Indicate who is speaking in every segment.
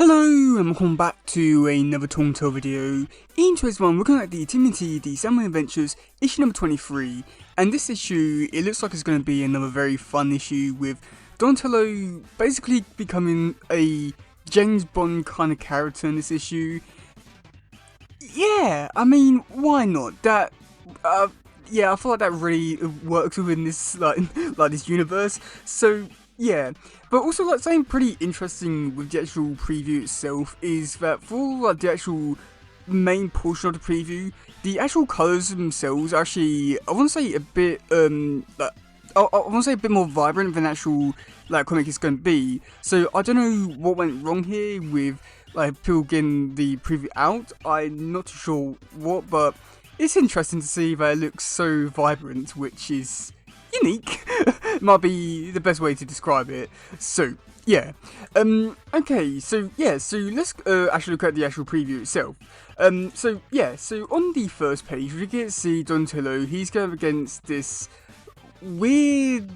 Speaker 1: Hello and welcome back to another Tauntail video. In today's one, we're looking at the TMNT The Sandman Adventures issue number 23, and this issue, it looks like it's going to be another very fun issue with Donatello basically becoming a James Bond kind of character in this issue. Yeah, I mean, why not? Yeah, I feel like that really works within this like this universe. So yeah, but also like something pretty interesting with the actual preview itself is that for like the actual main portion of the preview, the actual colours themselves are actually, I want to say a bit like, I want to say a bit more vibrant than actual like comic is going to be. So I don't know what went wrong here with like people getting the preview out. I'm not too sure what, but it's interesting to see that it looks so vibrant, which is unique. Might be the best way to describe it. So yeah, okay, so yeah, so let's actually look at the actual preview itself. So yeah, so on the first page we get to see Donatello. He's going up against this weird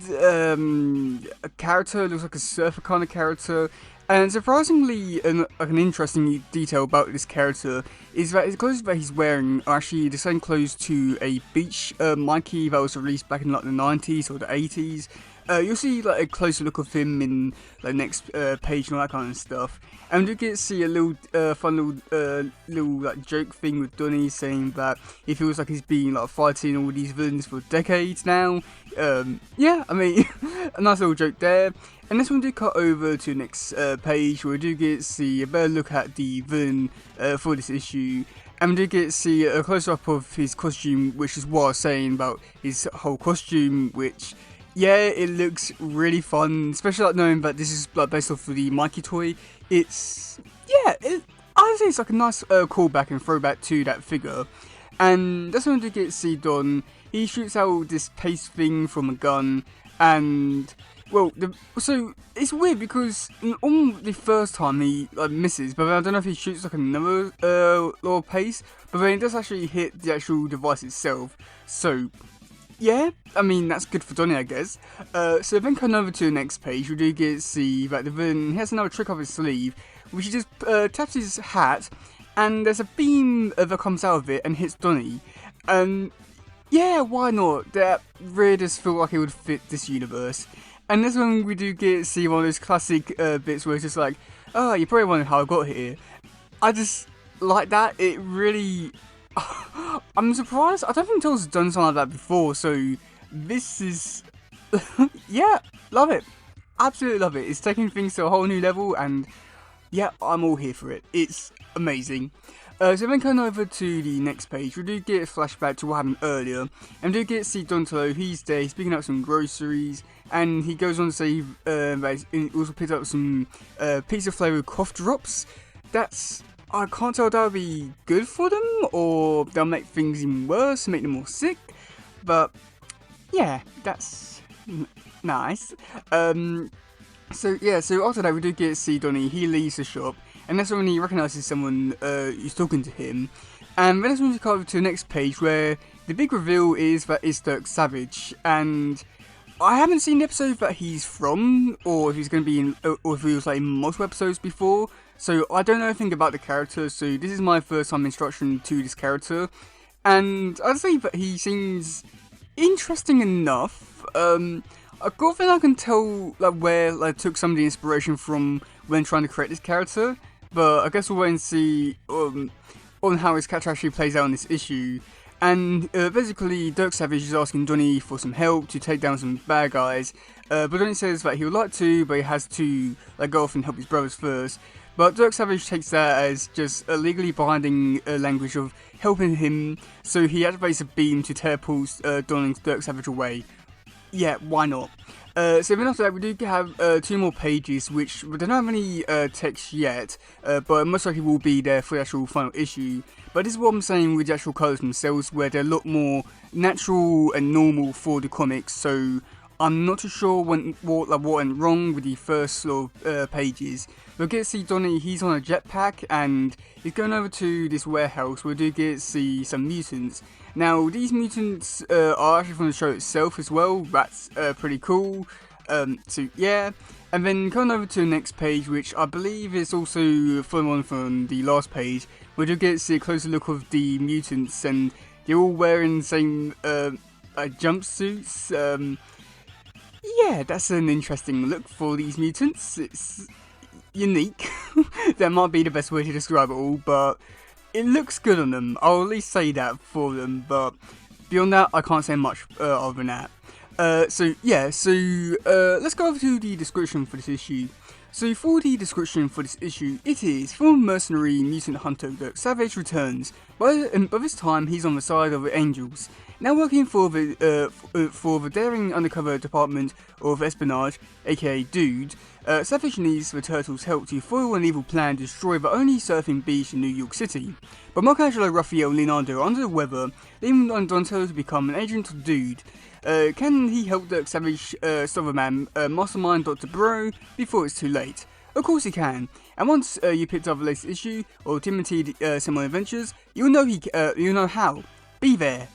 Speaker 1: character. Looks like a surfer kind of character. And surprisingly, an interesting detail about this character is that his clothes that he's wearing are actually the same clothes to a beach Mikey that was released back in like the 90s or the 80s. You'll see like a closer look of him in the next page and all that kind of stuff. And you get to see a little fun little like joke thing with Donnie saying that he feels like he's been like fighting all these villains for decades now. Yeah, I mean, a nice little joke there. And this one did cut over to the next page where we do get to see a better look at the villain for this issue. And we do get to see a close-up of his costume, which is what I was saying about his whole costume, which, yeah, it looks really fun, especially like knowing that this is like based off of the Mikey toy. It's, yeah, I would say it's like a nice callback and throwback to that figure. And that's when we do get to see Don. He shoots out this paste thing from a gun, and well, so it's weird because on the first time he like misses, but I don't know if he shoots like another little paste, but then it does actually hit the actual device itself. So yeah, I mean that's good for Donnie, I guess. So then coming over to the next page, we do get to see that the villain has another trick up his sleeve, which he just taps his hat, and there's a beam that comes out of it and hits Donnie. Yeah, why not? That really does feel like it would fit this universe. And this one we do get to see one of those classic bits where it's just like, oh, you probably wondering how I got here. I just like that. It really, I'm surprised. I don't think Tell's done something like that before. So this is, yeah, love it. Absolutely love it. It's taking things to a whole new level, and yeah, I'm all here for it. It's amazing. So then coming over to the next page, we do get a flashback to what happened earlier, and we do get to see Donatello. He's there, he's picking up some groceries, and he goes on to say that he also picked up some pizza flavoured cough drops. That's, I can't tell if that would be good for them, or they'll make things even worse, make them more sick, but yeah, that's nice. So yeah, so after that we do get to see Donnie. He leaves the shop, and that's when he recognises someone who's talking to him. And then that's when we come over to the next page where the big reveal is that it's Dirk Savage. And I haven't seen the episode that he's from, or if he's going to be in, or if he was like in multiple episodes before. So I don't know anything about the character, so this is my first time introduction to this character. And I'd say that he seems interesting enough. I got a thing I can tell like where like took some of the inspiration from when trying to create this character, but I guess we'll wait and see on how his character actually plays out in this issue. And basically, Dirk Savage is asking Donnie for some help to take down some bad guys, but Donnie says that he would like to, but he has to like go off and help his brothers first. But Dirk Savage takes that as just a legally binding language of helping him, so he activates a beam to teleport Donnie and Dirk Savage away. Yeah, why not? So then after that we do have 2 more pages, which we don't have any text yet, but most likely will be there for the actual final issue. But this is what I'm saying with the actual colours themselves, where they're a lot more natural and normal for the comics, so I'm not too sure what went wrong with the first sort of pages. We'll get to see Donnie, he's on a jetpack, and he's going over to this warehouse where we do get to see some mutants. Now, these mutants are actually from the show itself as well. That's pretty cool. So yeah, And then coming over to the next page, which I believe is also following on from the last page, where you'll get to see a closer look of the mutants, and they're all wearing the same jumpsuits. Yeah, that's an interesting look for these mutants. It's unique. That might be the best way to describe it all, but it looks good on them. I'll at least say that for them, but beyond that, I can't say much other than that. Let's go over to the description for this issue. So for the description for this issue, it is: former mercenary mutant hunter Dirk Savage returns, but this time he's on the side of the Angels. Now working for the daring undercover department of espionage, aka Dude, Savage needs the Turtles' help to foil an evil plan to destroy the only surfing beach in New York City. But Michelangelo, Raphael, and Leonardo are under the weather, leaving Donatello to become an agent of Dude. Can he help Dirk Savage stop the man, mastermind Dr. Bro, before it's too late? Of course he can, and once you picked up the latest issue of Timothy Similar Adventures, you'll know how. Be there.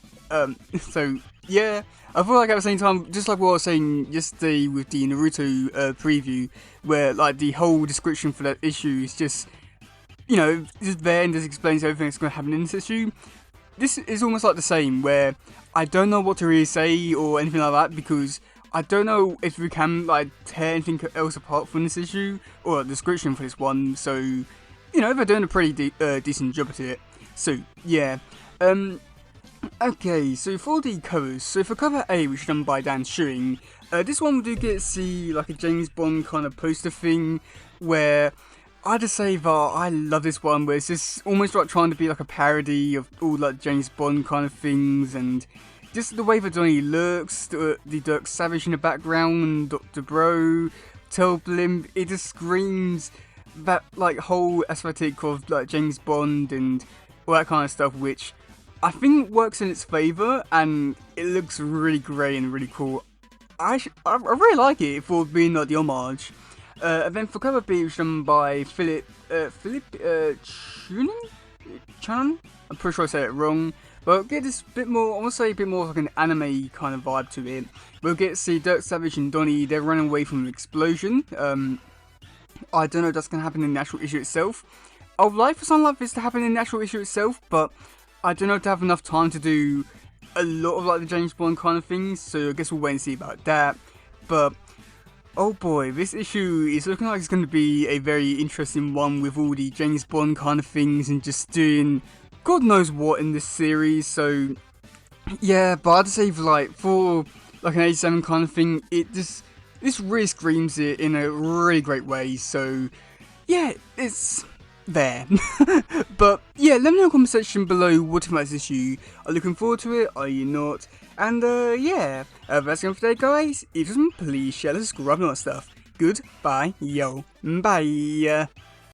Speaker 1: So yeah, I feel like at the same time, just like what I was saying yesterday with the Naruto preview, where like the whole description for that issue is just, just there and just explains everything that's going to happen in this issue. This is almost like the same, where I don't know what to really say or anything like that, because I don't know if we can like tear anything else apart from this issue or a description for this one. So they're doing a pretty decent job at it. So yeah. Okay, so for the covers, so for cover A, which is done by Dan Schilling, this one we do get to see like a James Bond kind of poster thing, where I just say that I love this one, where it's just almost like trying to be like a parody of all like James Bond kind of things, and just the way that Donnie looks, the Dirk Savage in the background, Dr. Bro, Tel Blimp, it just screams that like whole aesthetic of like James Bond and all that kind of stuff, which I think works in its favour, and it looks really great and really cool. I really like it for being like the homage. And then for cover B, which was done by Philip Chan. I'm pretty sure I said it wrong, but get this bit more. I want to say a bit more like an anime kind of vibe to it. We'll get to see Dirk Savage and Donnie. They're running away from an explosion. I don't know if that's going to happen in the actual issue itself. I would like for something like this to happen in the actual issue itself, but I don't know if to have enough time to do a lot of like the James Bond kind of things, so I guess we'll wait and see about that. But oh boy, this issue is looking like it's going to be a very interesting one with all the James Bond kind of things and just doing God knows what in this series. So yeah, but I'd say for like an 87 kind of thing, this really screams it in a really great way. So yeah, it's there. But yeah, let me know in the comment section below what you think about this issue. Are you looking forward to it? Are you not? And yeah, that's it for today, guys. If you please share, subscribe, and all that stuff. Goodbye, yo, bye.